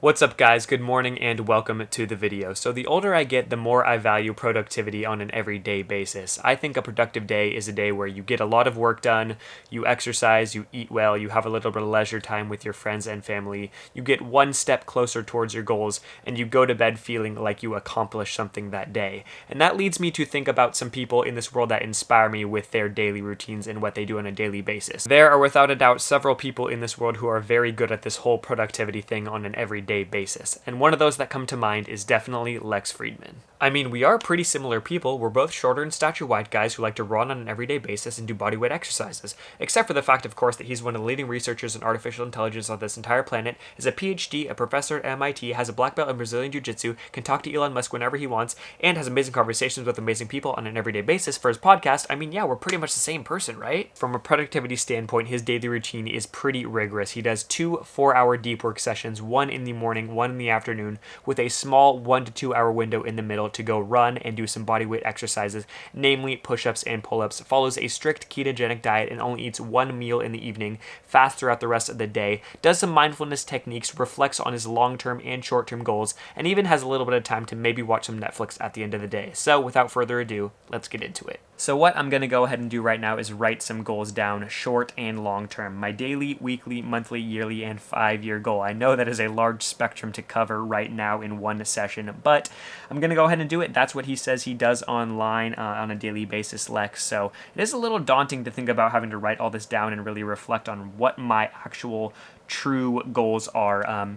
What's up guys, good morning and welcome to the video. So the older I get, the more I value productivity on an everyday basis. I think a productive day is a day where you get a lot of work done, you exercise, you eat well, you have a little bit of leisure time with your friends and family, you get one step closer towards your goals, and you go to bed feeling like you accomplished something that day. And that leads me to think about some people in this world that inspire me with their daily routines and what they do on a daily basis. There are without a doubt several people in this world who are very good at this whole productivity thing on an everyday basis, and one of those that come to mind is definitely Lex Fridman. I mean, we are pretty similar people. We're both shorter in stature white guys who like to run on an everyday basis and do bodyweight exercises, except for the fact, of course, that he's one of the leading researchers in artificial intelligence on this entire planet, is a PhD, a professor at MIT, has a black belt in Brazilian Jiu-Jitsu, can talk to Elon Musk whenever he wants, and has amazing conversations with amazing people on an everyday basis for his podcast. I mean, yeah, we're pretty much the same person, right? From a productivity standpoint, his daily routine is pretty rigorous. He does 2 4-hour deep work sessions, one in the morning, one in the afternoon, with a small 1 to 2 hour window in the middle to go run and do some bodyweight exercises, namely push-ups and pull-ups, follows a strict ketogenic diet and only eats one meal in the evening, fasts throughout the rest of the day, does some mindfulness techniques, reflects on his long-term and short-term goals, and even has a little bit of time to maybe watch some Netflix at the end of the day. So without further ado, let's get into it. So what I'm going to go ahead and do right now is write some goals down, short and long term. My daily, weekly, monthly, yearly, and 5-year goal. I know that is a large spectrum to cover right now in one session, but I'm going to go ahead and do it. That's what he says he does online on a daily basis, Lex. So it is a little daunting to think about having to write all this down and really reflect on what my actual true goals are.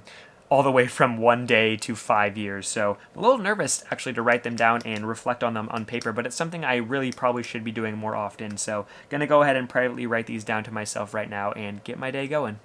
All the way from 1 day to 5 years. So I'm a little nervous actually to write them down and reflect on them on paper, but it's something I really probably should be doing more often. So gonna go ahead and privately write these down to myself right now and get my day going.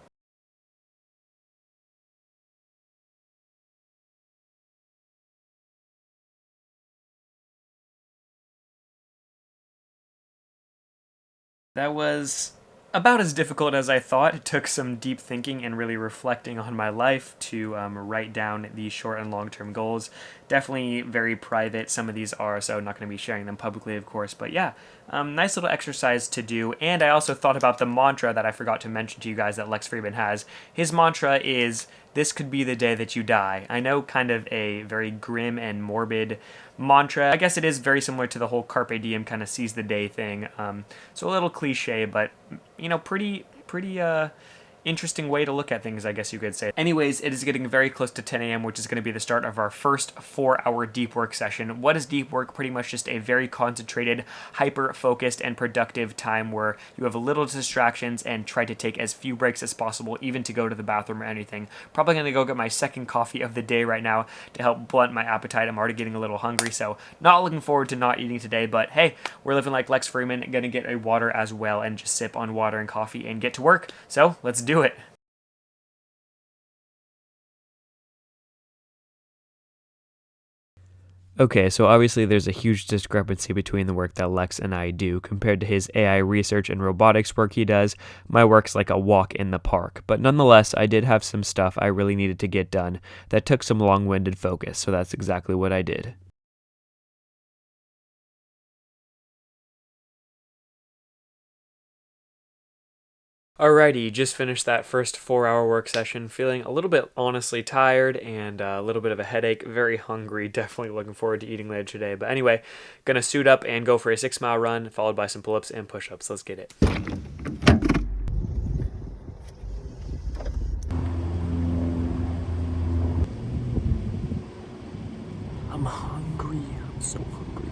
That was about as difficult as I thought. It took some deep thinking and really reflecting on my life to write down these short and long-term goals. Definitely very private, some of these are, so I'm not going to be sharing them publicly, of course, but yeah, nice little exercise to do. And I also thought about the mantra that I forgot to mention to you guys that Lex Fridman has. His mantra is, "This could be the day that you die." I know, kind of a very grim and morbid mantra. I guess it is very similar to the whole carpe diem kind of seize the day thing. So a little cliche, but you know, pretty interesting way to look at things, I guess you could say. Anyways, it is getting very close to 10 a.m., which is going to be the start of our first 4-hour deep work session. What is deep work? Pretty much just a very concentrated, hyper-focused, and productive time where you have little distractions and try to take as few breaks as possible, even to go to the bathroom or anything. Probably going to go get my second coffee of the day right now to help blunt my appetite. I'm already getting a little hungry, so not looking forward to not eating today, but hey, we're living like Lex Fridman, gonna get a water as well and just sip on water and coffee and get to work. So let's do it. Okay, so obviously there's a huge discrepancy between the work that Lex and I do compared to his AI research and robotics work he does. My work's like a walk in the park, but nonetheless, I did have some stuff I really needed to get done that took some long-winded focus, so that's exactly what I did. Alrighty, just finished that first 4-hour work session, feeling a little bit honestly tired and a little bit of a headache, very hungry, definitely looking forward to eating later today. But anyway, gonna suit up and go for a 6-mile run, followed by some pull-ups and push-ups. Let's get it. I'm hungry, I'm so hungry.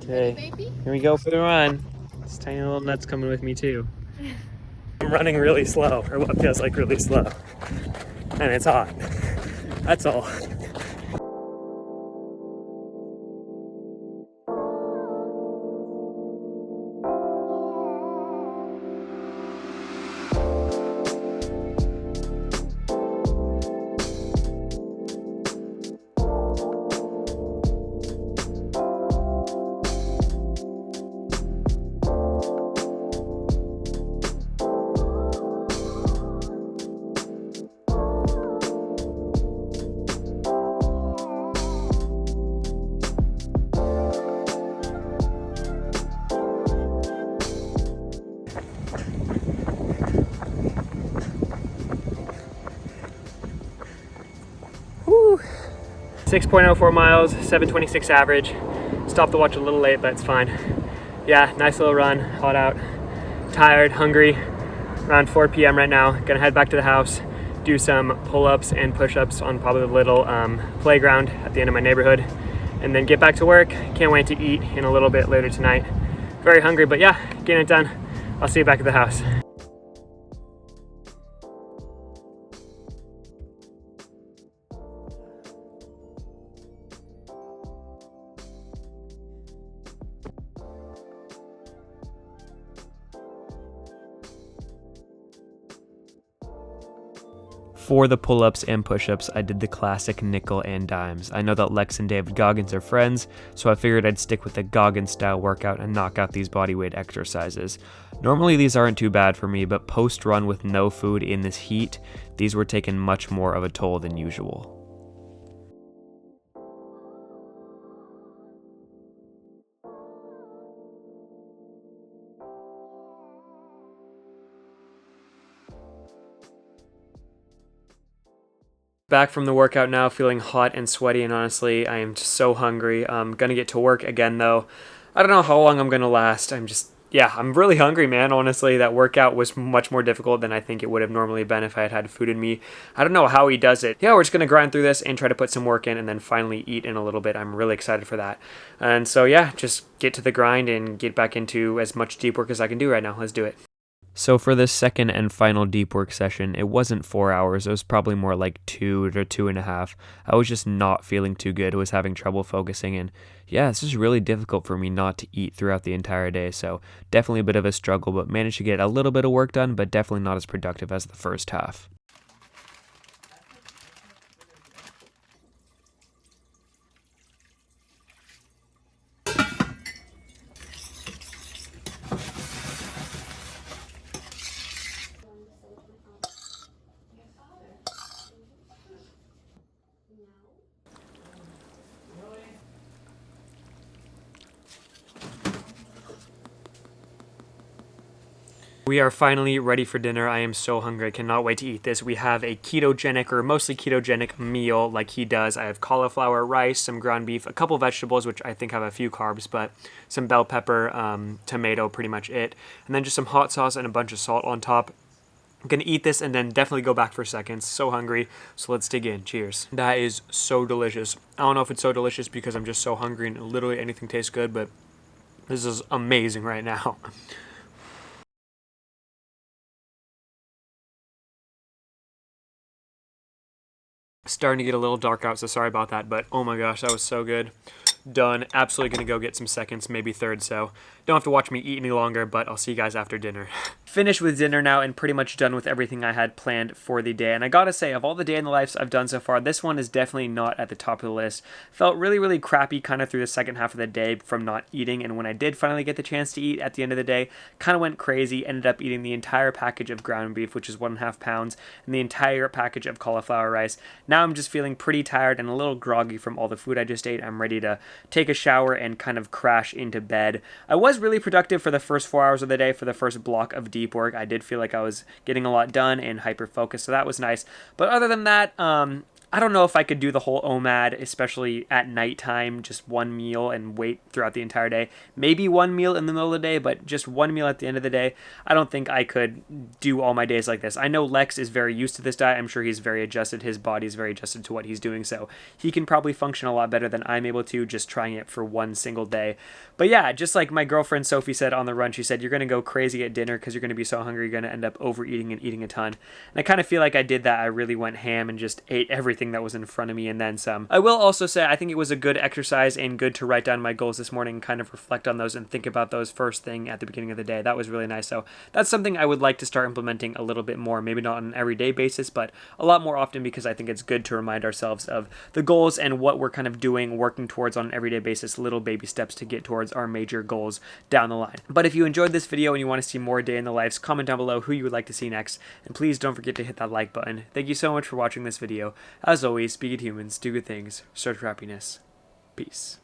Okay, here we go for the run. This tiny little nut's coming with me too. I'm running really slow, or what feels like really slow. And it's hot. That's all. 6.04 miles, 7:26 average. Stopped the watch a little late, but it's fine. Yeah, nice little run, hot out, tired, hungry. Around 4 p.m. right now. Gonna head back to the house, do some pull-ups and push-ups on probably the little playground at the end of my neighborhood, and then get back to work. Can't wait to eat in a little bit later tonight. Very hungry, but yeah, getting it done. I'll see you back at the house. For the pull-ups and push-ups, I did the classic nickel and dimes. I know that Lex and David Goggins are friends, so I figured I'd stick with the Goggins style workout and knock out these bodyweight exercises. Normally these aren't too bad for me, but post-run with no food in this heat, these were taking much more of a toll than usual. Back from the workout now, feeling hot and sweaty, and honestly, I am just so hungry. I'm gonna get to work again though. I don't know how long I'm gonna last. I'm really hungry, man. Honestly, that workout was much more difficult than I think it would have normally been if I had had food in me. I don't know how he does it. Yeah, we're just gonna grind through this and try to put some work in and then finally eat in a little bit. I'm really excited for that. And so yeah, just get to the grind and get back into as much deep work as I can do right now. Let's do it. So for this second and final deep work session, it wasn't 4 hours, it was probably more like 2 to 2.5. I was just not feeling too good, I was having trouble focusing, and yeah, it's just really difficult for me not to eat throughout the entire day, so definitely a bit of a struggle, but managed to get a little bit of work done, but definitely not as productive as the first half. We are finally ready for dinner. I am so hungry. I cannot wait to eat this. We have a ketogenic or mostly ketogenic meal like he does. I have cauliflower, rice, some ground beef, a couple vegetables, which I think have a few carbs, but some bell pepper, tomato, pretty much it. And then just some hot sauce and a bunch of salt on top. I'm gonna eat this and then definitely go back for seconds. So hungry, so let's dig in. Cheers. That is so delicious. I don't know if it's so delicious because I'm just so hungry and literally anything tastes good, but this is amazing right now. Starting to get a little dark out, so sorry about that, but oh my gosh, that was so good. Done. Absolutely gonna go get some seconds, maybe third, so don't have to watch me eat any longer, but I'll see you guys after dinner. Finished with dinner now and pretty much done with everything I had planned for the day. And I gotta say, of all the day in the lives I've done so far, this one is definitely not at the top of the list. Felt really, really crappy kind of through the second half of the day from not eating. And when I did finally get the chance to eat at the end of the day, kind of went crazy. Ended up eating the entire package of ground beef, which is 1.5 pounds, and the entire package of cauliflower rice. Now I'm just feeling pretty tired and a little groggy from all the food I just ate. I'm ready to take a shower and kind of crash into bed. I was really productive for the first 4 hours of the day for the first block of deep work. I did feel like I was getting a lot done and hyper focused, so that was nice. But other than that, I don't know if I could do the whole Omad, especially at nighttime, just one meal and wait throughout the entire day. Maybe one meal in the middle of the day, but just one meal at the end of the day. I don't think I could do all my days like this. I know Lex is very used to this diet. I'm sure he's very adjusted. His body is very adjusted to what he's doing, so he can probably function a lot better than I'm able to just trying it for one single day. But yeah, just like my girlfriend Sophie said on the run, she said, you're going to go crazy at dinner because you're going to be so hungry, you're going to end up overeating and eating a ton. And I kind of feel like I did that. I really went ham and just ate everything that was in front of me and then some. I will also say I think it was a good exercise and good to write down my goals this morning and kind of reflect on those and think about those first thing at the beginning of the day. That was really nice. So that's something I would like to start implementing a little bit more, maybe not on an everyday basis, but a lot more often, because I think it's good to remind ourselves of the goals and what we're kind of doing, working towards on an everyday basis, little baby steps to get towards our major goals down the line. But if you enjoyed this video and you want to see more day in the lives, comment down below who you would like to see next, and please don't forget to hit that like button. Thank you so much for watching this video. As always, be good humans, do good things, search for happiness. Peace.